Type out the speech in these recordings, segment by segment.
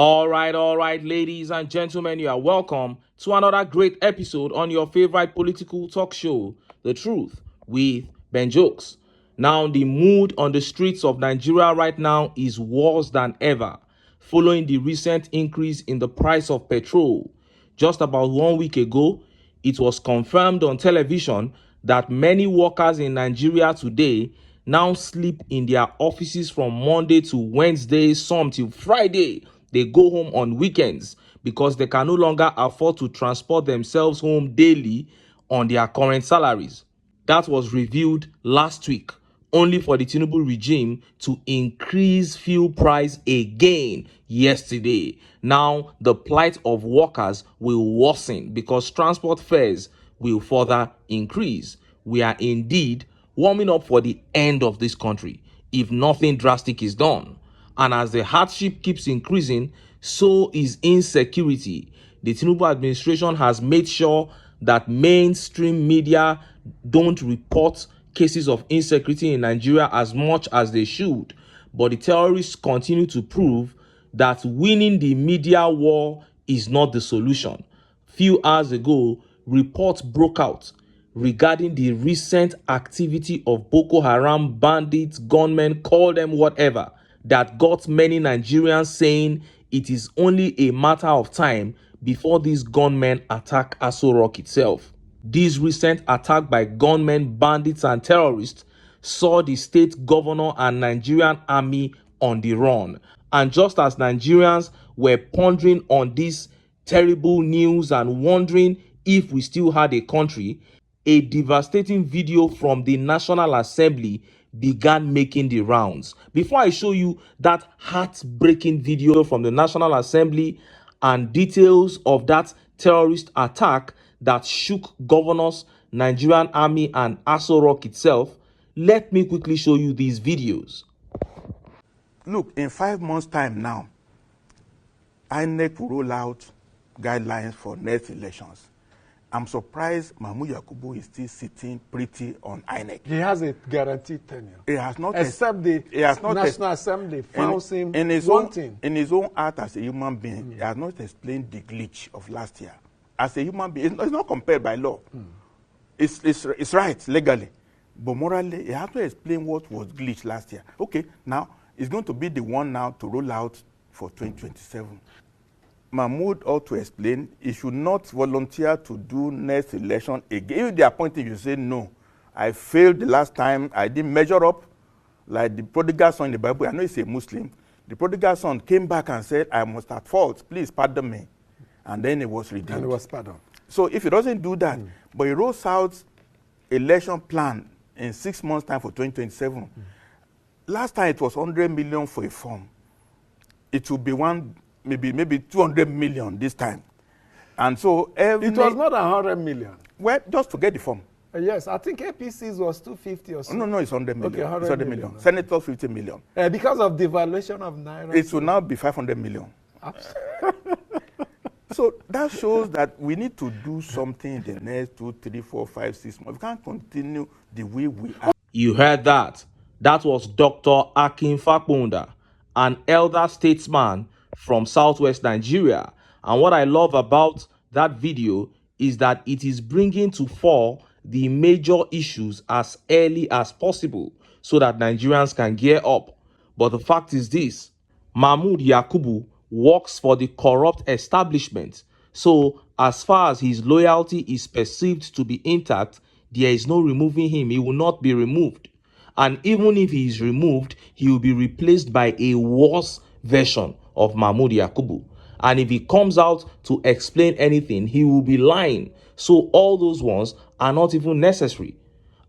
All right, ladies and gentlemen, you are welcome to another great episode on your favorite political talk show, The Truth with Ben Jokes. Now, the mood on the streets of Nigeria right now is worse than ever, following the recent increase in the price of petrol. Just about 1 week ago, it was confirmed on television that many workers in Nigeria today now sleep in their offices from Monday to Wednesday, some till Friday. They go home on weekends because they can no longer afford to transport themselves home daily on their current salaries. That was revealed last week, only for the Tinubu regime to increase fuel price again yesterday. Now, the plight of workers will worsen because transport fares will further increase. We are indeed warming up for the end of this country if nothing drastic is done. And as the hardship keeps increasing, so is insecurity. The Tinubu administration has made sure that mainstream media don't report cases of insecurity in Nigeria as much as they should. But the terrorists continue to prove that winning the media war is not the solution. Few hours ago, reports broke out regarding the recent activity of Boko Haram bandits, gunmen, call them whatever, that got many Nigerians saying it is only a matter of time before these gunmen attack Aso Rock itself. This recent attack by gunmen, bandits, and terrorists saw the state governor and Nigerian army on the run. And just as Nigerians were pondering on this terrible news and wondering if we still had a country, a devastating video from the National Assembly began making the rounds. Before I show you that heartbreaking video from the National Assembly and details of that terrorist attack that shook governors, Nigerian army, and Aso Rock itself, let me quickly show you these videos. Look, in 5 months' time now, INEC will roll out guidelines for next elections. I'm surprised Mahmoud Yakubu is still sitting pretty on INEC. He has a guaranteed tenure. He has not, except the National Assembly found him wanting. In his own heart as a human being, he has not explained the glitch of last year. As a human being, it's not compared by law. It's right legally, but morally, he has to explain what was glitch last year. Okay, now it's going to be the one now to roll out for 2027. Mahmoud ought to explain he should not volunteer to do next election again. If they appoint him, you say, no, I failed the last time, I didn't measure up. Like the prodigal son in the Bible, I know he's a Muslim. The prodigal son came back and said, I must at fault, please pardon me. And then he was redeemed. And he was pardoned. So if he doesn't do that, but he rolls out election plan in 6 months' time for 2027, last time it was 100 million for a form. It will be maybe 200 million this time. And so it was not 100 million. Well, just forget the form. Yes, I think APC's was 250 or so. No, it's 100 million. Okay, 100 it's 100 million. Okay. Senators 50 million. Because of devaluation of Naira. It will now be 500 million. So that shows that we need to do something in the next 2, 3, 4, 5, 6 months. We can't continue the way we are. You heard that. That was Dr. Akin Fakbunda, an elder statesman from southwest Nigeria. And what I love about that video is that it is bringing to fore the major issues as early as possible so that Nigerians can gear up. But the fact is this: Mahmoud Yakubu works for the corrupt establishment. So as far as his loyalty is perceived to be intact, there is no removing him. He will not be removed. And even if he is removed, he will be replaced by a worse version of Mahmoud Yakubu. And if he comes out to explain anything, he will be lying. So all those ones are not even necessary.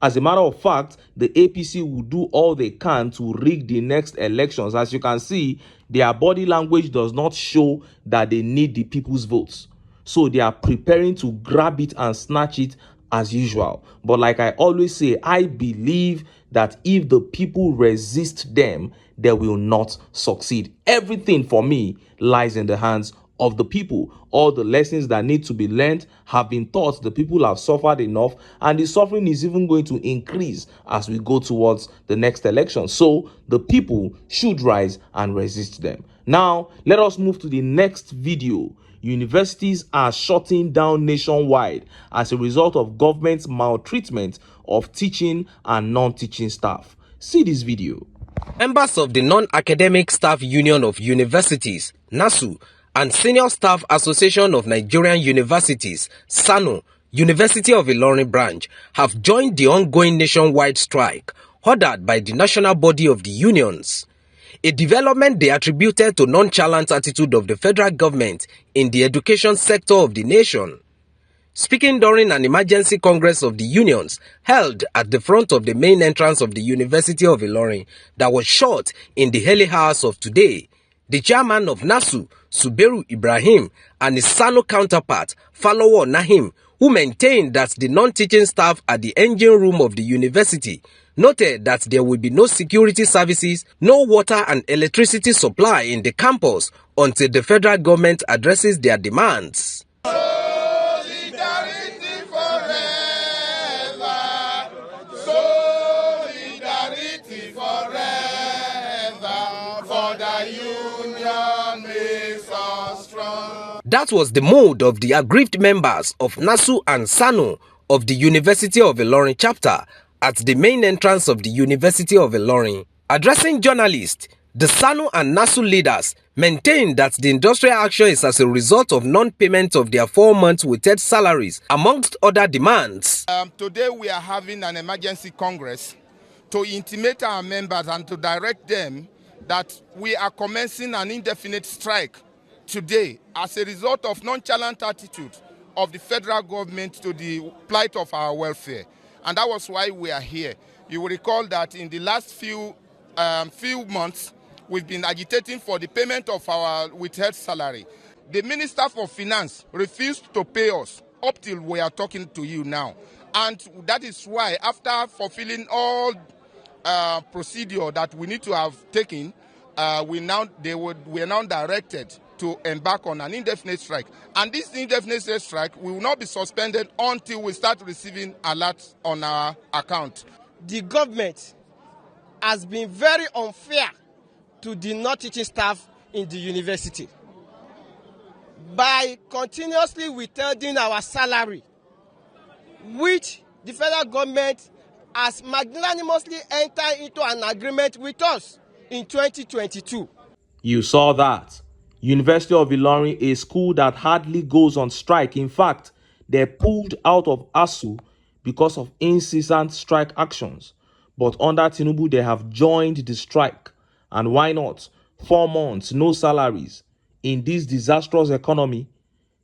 As a matter of fact, the APC will do all they can to rig the next elections. As you can see, their body language does not show that they need the people's votes. So they are preparing to grab it and snatch it as usual. But like I always say, I believe that if the people resist them, they will not succeed. Everything for me lies in the hands of the people. All the lessons that need to be learned have been taught. The people have suffered enough, and the suffering is even going to increase as we go towards the next election. So the people should rise and resist them. Now, let us move to the next video. Universities are shutting down nationwide as a result of government's maltreatment of teaching and non-teaching staff. See this video. Members of the Non-Academic Staff Union of Universities, NASU, and Senior Staff Association of Nigerian Universities, SANU, University of Ilorin branch, have joined the ongoing nationwide strike, ordered by the national body of the unions. A development they attributed to nonchalant attitude of the federal government in the education sector of the nation. Speaking during an emergency congress of the unions held at the front of the main entrance of the University of Ilorin that was shut in the early hours of today, the chairman of NASU, Suberu Ibrahim, and his SANU counterpart, Falowo Nahim, who maintained that the non-teaching staff at the engine room of the university noted that there will be no security services, no water and electricity supply in the campus until the federal government addresses their demands. Solidarity forever. Solidarity forever. For the union makes us strong. That was the mood of the aggrieved members of NASU and SANU of the University of Ilorin chapter at the main entrance of the University of Ilorin. Addressing journalists, the SANU and NASU leaders maintained that the industrial action is as a result of non-payment of their 4 months withheld salaries, amongst other demands. Today we are having an emergency congress to intimate our members and to direct them that we are commencing an indefinite strike today as a result of nonchalant attitude of the federal government to the plight of our welfare. And that was why we are here. You will recall that in the last few months, we've been agitating for the payment of our withheld salary. The Minister for Finance refused to pay us up till we are talking to you now. And that is why, after fulfilling all procedure that we need to have taken, we are now directed to embark on an indefinite strike. And this indefinite strike will not be suspended until we start receiving alerts on our account. The government has been very unfair to the non-teaching staff in the university by continuously withholding our salary, which the federal government has magnanimously entered into an agreement with us in 2022. You saw that. University of Ilorin, a school that hardly goes on strike. In fact, they pulled out of ASU because of incessant strike actions. But under Tinubu, they have joined the strike. And why not? 4 months, no salaries. In this disastrous economy,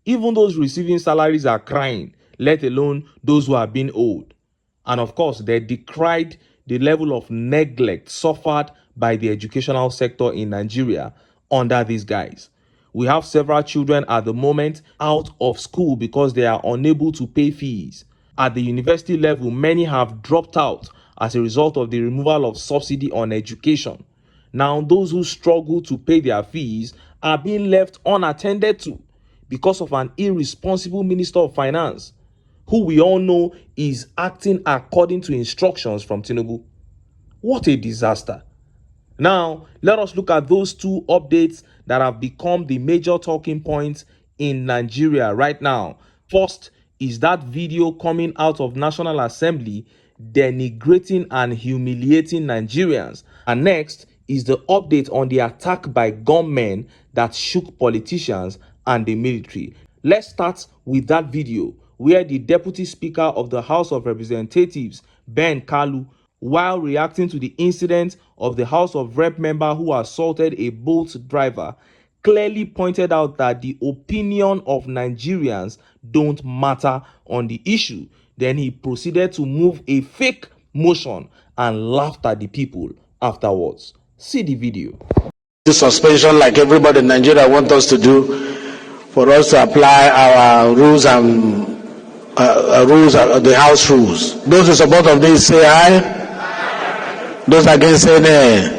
even those receiving salaries are crying, let alone those who are being owed. And of course, they decried the level of neglect suffered by the educational sector in Nigeria under these guys. We have several children at the moment out of school because they are unable to pay fees. At the university level, many have dropped out as a result of the removal of subsidy on education. Now, those who struggle to pay their fees are being left unattended to because of an irresponsible Minister of Finance, who we all know is acting according to instructions from Tinubu. What a disaster. Now, let us look at those 2 updates that have become the major talking points in Nigeria right now. First is that video coming out of National Assembly denigrating and humiliating Nigerians. And next is the update on the attack by gunmen that shook politicians and the military. Let's start with that video where the Deputy Speaker of the House of Representatives, KALU, while reacting to the incident of the House of Rep member who assaulted a Bolt driver, clearly pointed out that the opinion of Nigerians don't matter on the issue. Then he proceeded to move a fake motion and laughed at the people afterwards. See the video. The suspension, like everybody in Nigeria wants us to do, for us to apply our rules and the house rules. Those in support of this say aye. Those against say nay.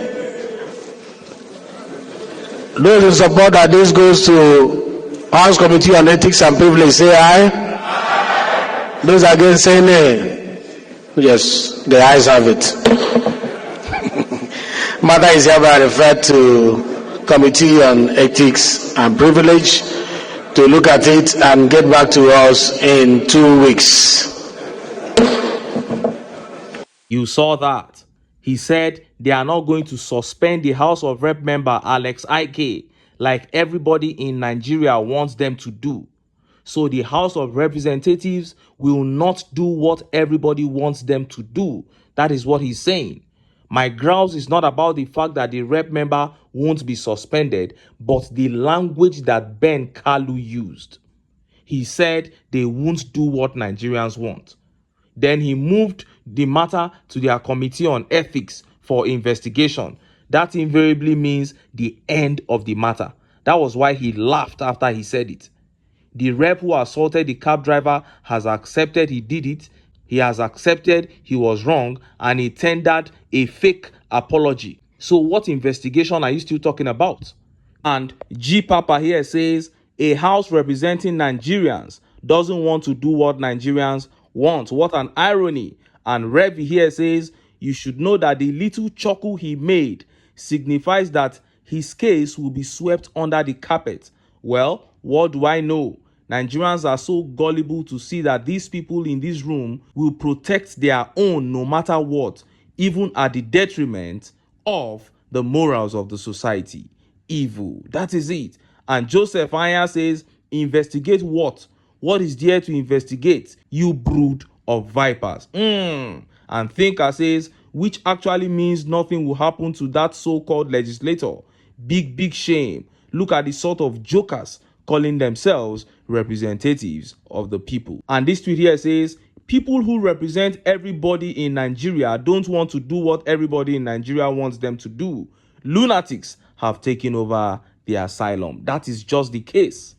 Those in support that this goes to House Committee on Ethics and Privilege say aye. Those against say nay. Yes, the ayes have it. Matter is hereby referred to Committee on Ethics and Privilege to look at it and get back to us in 2 weeks. You saw that. He said they are not going to suspend the House of Rep member Alex Ike like everybody in Nigeria wants them to do. So the House of Representatives will not do what everybody wants them to do. That is what he's saying. My grouse is not about the fact that the rep member won't be suspended, but the language that Ben KALU used. He said they won't do what Nigerians want. Then he moved the matter to their Committee on Ethics for investigation. That invariably means the end of the matter. That was why he laughed after he said it. The rep who assaulted the cab driver has accepted he did it. He has accepted he was wrong and he tendered a fake apology. So what investigation are you still talking about? And G Papa here says a house representing Nigerians doesn't want to do what Nigerians want. What an irony. And Rev here says you should know that the little chuckle he made signifies that his case will be swept under the carpet. Well, what do I know? Nigerians are so gullible to see that these people in this room will protect their own no matter what, even at the detriment of the morals of the society. Evil. That is it. And Joseph Aya says, investigate what? What is there to investigate? You brood of vipers. And Thinker says, which actually means nothing will happen to that so-called legislator. Big shame. Look at the sort of jokers calling themselves representatives of the people. And this tweet here says, people who represent everybody in Nigeria don't want to do what everybody in Nigeria wants them to do. Lunatics have taken over the asylum. That is just the case.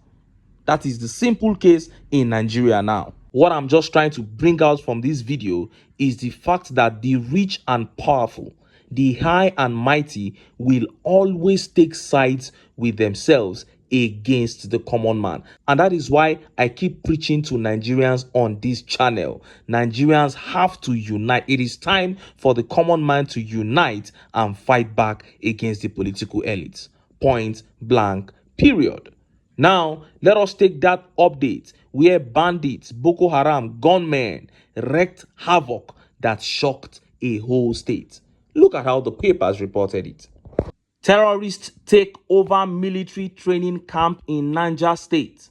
That is the simple case in Nigeria now. What I'm just trying to bring out from this video is the fact that the rich and powerful, the high and mighty will always take sides with themselves against the common man. And that is why I keep preaching to Nigerians on this channel. Nigerians have to unite. It is time for the common man to unite and fight back against the political elites. Point blank, period. Now, let us take that update where bandits, Boko Haram, gunmen wreaked havoc that shocked a whole state. Look at how the papers reported it. Terrorists take over military training camp in Niger State.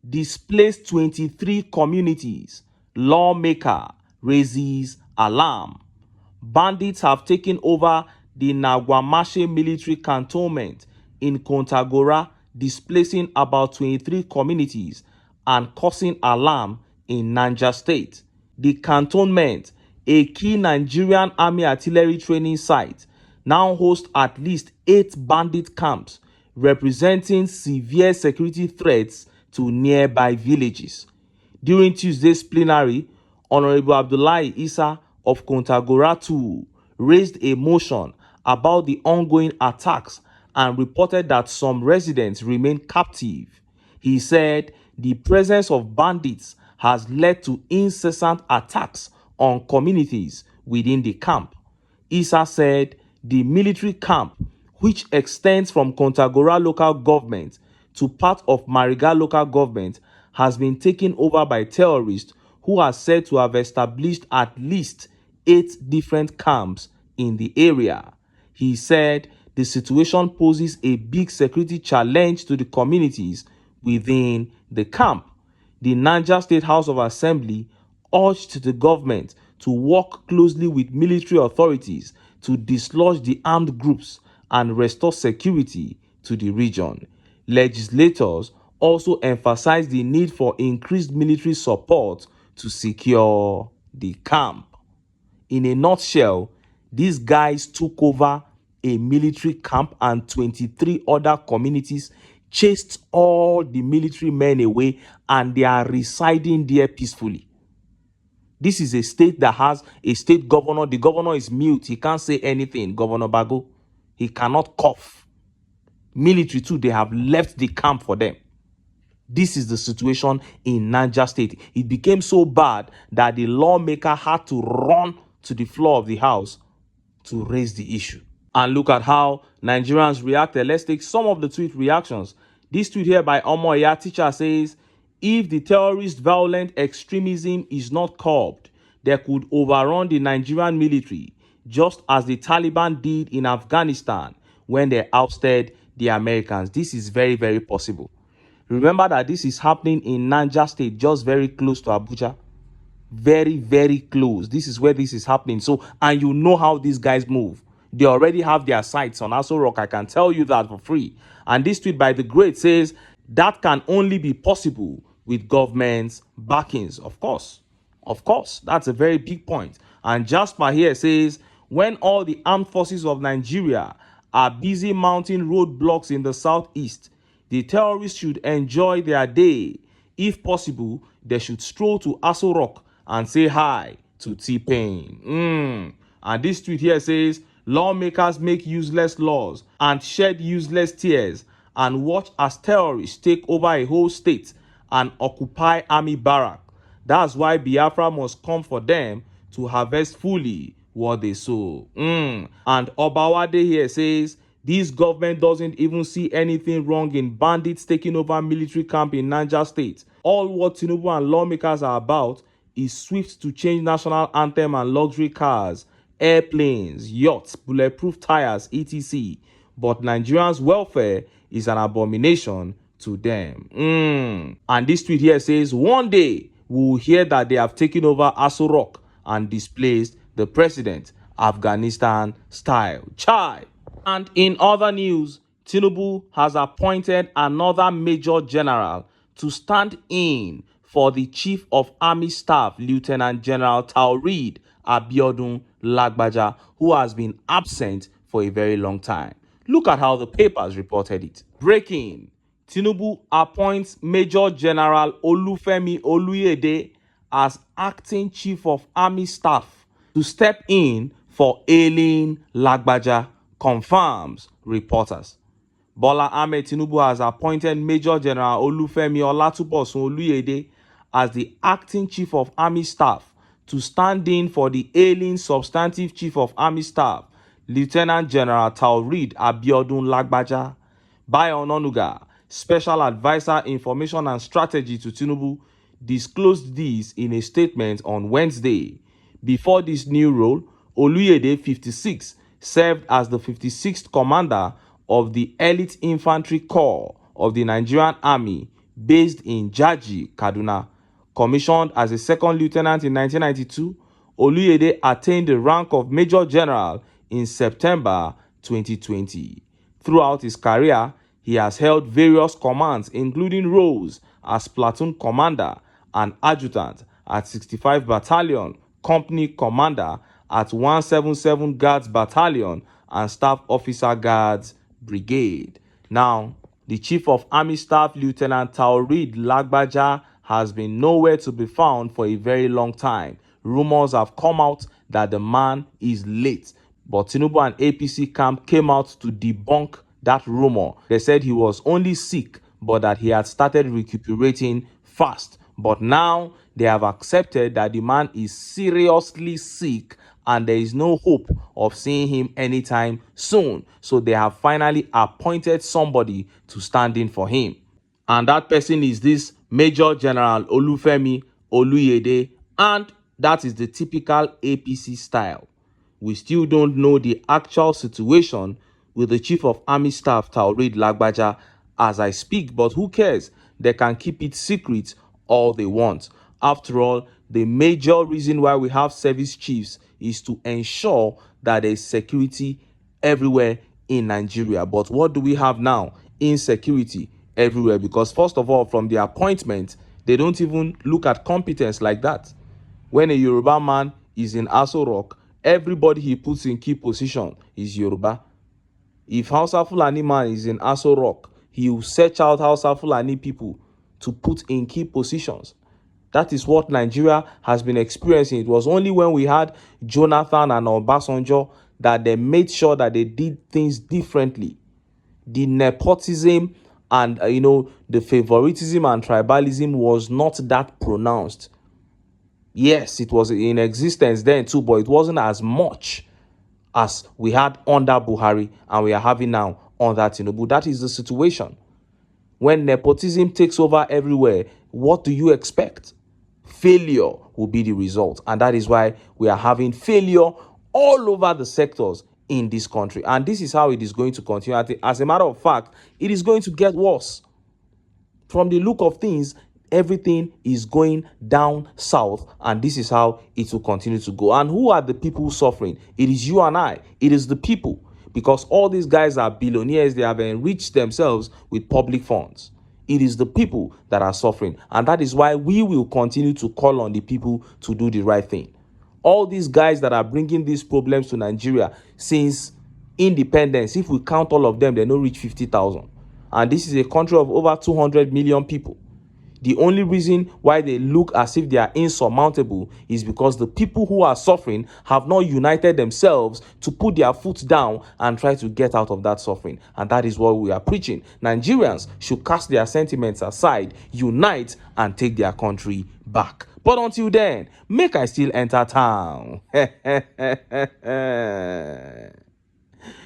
Displaced 23 communities. Lawmaker raises alarm. Bandits have taken over the Nagwamashe military cantonment in Kontagora, displacing about 23 communities and causing alarm in Niger State. The cantonment, a key Nigerian Army artillery training site, now hosts at least 8 bandit camps, representing severe security threats to nearby villages. During Tuesday's plenary, Honorable Abdullahi Issa of Kontagora II raised a motion about the ongoing attacks and reported that some residents remain captive. He said the presence of bandits has led to incessant attacks on communities within the camp. Issa said the military camp, which extends from Kontagora local government to part of Mariga local government, has been taken over by terrorists who are said to have established at least 8 different camps in the area. He said the situation poses a big security challenge to the communities within the camp. The Niger State House of Assembly urged the government to work closely with military authorities to dislodge the armed groups and restore security to the region. Legislators also emphasized the need for increased military support to secure the camp. In a nutshell, these guys took over a military camp and 23 other communities, chased all the military men away, and they are residing there peacefully. This is a state that has a state governor. The governor is mute. He can't say anything, Governor Bago. He cannot cough. Military too, they have left the camp for them. This is the situation in Niger State. It became so bad that the lawmaker had to run to the floor of the house to raise the issue. And look at how Nigerians reacted. Let's take some of the tweet reactions. This tweet here by Omoya teacher says, if the terrorist violent extremism is not curbed, they could overrun the Nigerian military, just as the Taliban did in Afghanistan when they ousted the Americans. This is very, very possible. Remember that this is happening in Niger State, just very close to Abuja. Very, very close. This is where this is happening. So, and you know how these guys move. They already have their sights on Aso Rock. I can tell you that for free. And this tweet by the great says, that can only be possible with government's backings. Of course, that's a very big point. And Jasper here says, when all the armed forces of Nigeria are busy mounting roadblocks in the southeast, the terrorists should enjoy their day. If possible, they should stroll to Aso Rock and say hi to T-Pain. And this tweet here says, lawmakers make useless laws and shed useless tears and watch as terrorists take over a whole state and occupy army barrack. That's why Biafra must come for them to harvest fully what they sow. And Obawade here says, this government doesn't even see anything wrong in bandits taking over military camp in Niger State. All what Tinubu and lawmakers are about is swift to change national anthem and luxury cars, airplanes, yachts, bulletproof tires, etc. But Nigerians' welfare is an abomination to them. And this tweet here says, one day we will hear that they have taken over Aso Rock and displaced the president, Afghanistan style. Chai! And in other news, Tinubu has appointed another major general to stand in for the Chief of Army Staff, Lieutenant General Taoreed Abiodun Lagbaja, who has been absent for a very long time. Look at how the papers reported it. Breaking: Tinubu appoints Major General Olufemi Oluyede as acting Chief of Army Staff to step in for ailing Lagbaja, confirms reporters. Bola Ahmed Tinubu has appointed Major General Olufemi Olatubosun Oluyede as the acting Chief of Army Staff to stand in for the ailing substantive Chief of Army Staff, Lieutenant General Taoreed Abiodun Lagbaja. Bayo Ononuga, Special Advisor Information and Strategy to Tinubu, disclosed this in a statement on Wednesday. Before this new role, Oluyede, 56, served as the 56th Commander of the Elite Infantry Corps of the Nigerian Army based in Jaji, Kaduna. Commissioned as a second lieutenant in 1992, Oluyede attained the rank of Major General in September 2020. Throughout his career, he has held various commands, including roles as platoon commander and adjutant at 65 Battalion, company commander at 177 Guards Battalion, and Staff Officer Guards Brigade. Now, the Chief of Army Staff, Lieutenant Taoreed Lagbaja, has been nowhere to be found for a very long time. Rumors have come out that the man is late, but Tinubu and APC camp came out to debunk that rumor. They said he was only sick, but that he had started recuperating fast. But now they have accepted that the man is seriously sick and there is no hope of seeing him anytime soon. So they have finally appointed somebody to stand in for him. And that person is this Major General Olufemi Oluyede, and that is the typical APC style. We still don't know the actual situation with the Chief of Army Staff, Taoreed Lagbaja, as I speak, but who cares? They can keep it secret all they want. After all, the major reason why we have service chiefs is to ensure that there is security everywhere in Nigeria. But what do we have now? Insecurity everywhere, because first of all, from the appointment, they don't even look at competence like that. When a Yoruba man is in Aso Rock, everybody he puts in key position is Yoruba. If Hausa Fulani man is in Aso Rock, he will search out Hausa Fulani people to put in key positions. That is what Nigeria has been experiencing. It was only when we had Jonathan and Obasanjo that they made sure that they did things differently. The nepotism and, the favoritism and tribalism was not that pronounced. Yes, it was in existence then too, but it wasn't as much as we had under Buhari and we are having now under Tinubu. That is the situation. When nepotism takes over everywhere, what do you expect? Failure will be the result. And that is why we are having failure all over the sectors in this country. And this is how it is going to continue. As a matter of fact, it is going to get worse. From the look of things, everything is going down south, and this is how it will continue to go. And who are the people suffering? It is you and I. It is the people, because all these guys are billionaires. They have enriched themselves with public funds. It is the people that are suffering, and that is why we will continue to call on the people to do the right thing. All these guys that are bringing these problems to Nigeria since independence, if we count all of them, they don't reach 50,000. And this is a country of over 200 million people. The only reason why they look as if they are insurmountable is because the people who are suffering have not united themselves to put their foot down and try to get out of that suffering. And that is what we are preaching. Nigerians should cast their sentiments aside, unite, and take their country back. But until then, make I still enter town.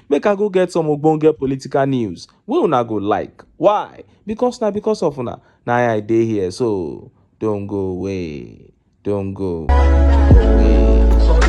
Make I go get some ogbonge political news. We will not go like. Why? Because of una. Now I dey here, so don't go away. Don't go away.